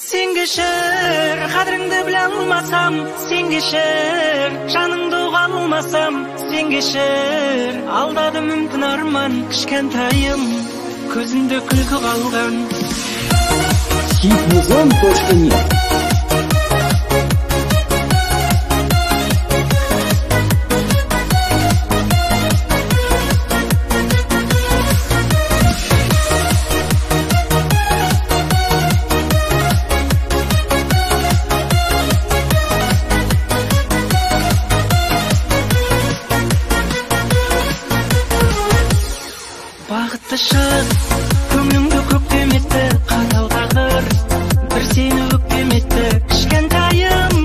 Sen kişir, kadrыңды біле алмасам, sen kişir, жаныңды ұға алмасам, sen kişir. Алдады мүмкін арман, кішкентайым, көзімде күлкі қалған. Hitmuzon.net. Бақытты шық, көңілімді көктем етті, қатал тағдыр, бір сені өктем етті. Кішкентайым,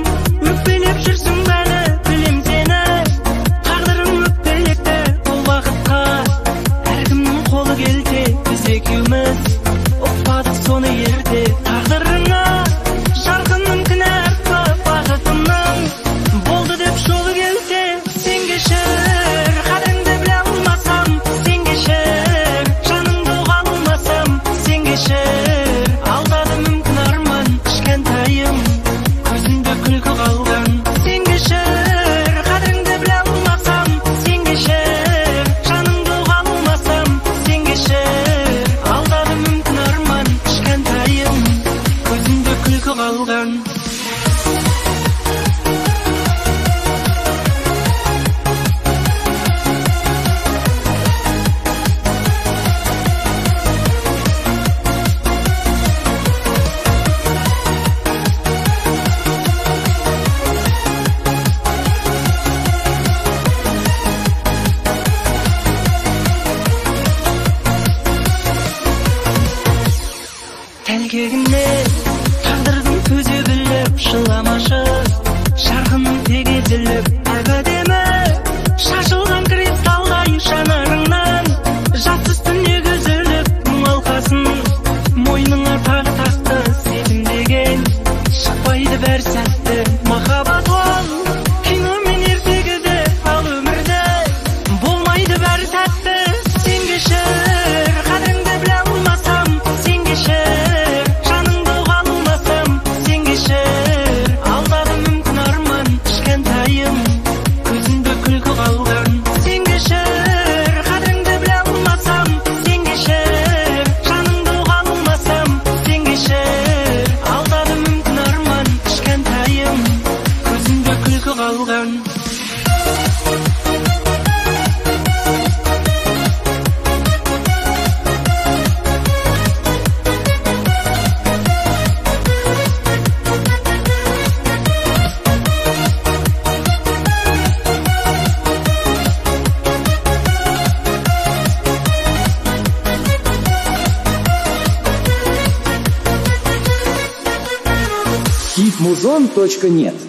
өкпелеп жүрсің бәрі, білем сені, тағдырың өкпелекті. Бұл бақытқа әркімнің қолы келте, біз екеуміз ұқпадық соны ерте. Тағдырыңа жарқынның кінә артпа, бақытымның болды деп жолы келте. Сен кешір, қадіріңді біле алмасам, сен кешір, жаныңды ұға алмасам, сен кешір. Алдады мүмкін арман, кішкентайым, көзімде күлкі қалған. Сен кешір, қадіріңді біле алмасам, сен кешір, жаныңды ұға алмасам, сен кешір. Алдады мүмкін арман, кішкентайым, көзімде күлкі қалған. Тәлкегіне тағдырдың төзе біліп, жыламашы жарқыным тек езіліп. Әп-әдемі шашылған кристалдай жанарыңнан жатсыз түнек үзіліп. Мұң алқасын мойныңа тағы тақты, сезімдеген шықпайды бәр сәтті. Махаббат ол кино мен ертегіде, ал өмірде болмайды бәр сәтті. Сен кешір, қадіріңді біле алмасам, сен кешір, жаныңды ұға алмасам, сен кешір. Алдады мүмкін арман, кішкентайым, көзімде күлкі қалған. Сен кешір, қадіріңді біле алмасам, сен кешір, жаныңды ұға алмасам, сен кешір. Алдады мүмкін арман, кішкентайым, көзімде күлкі қалған. Hitmuzon.net.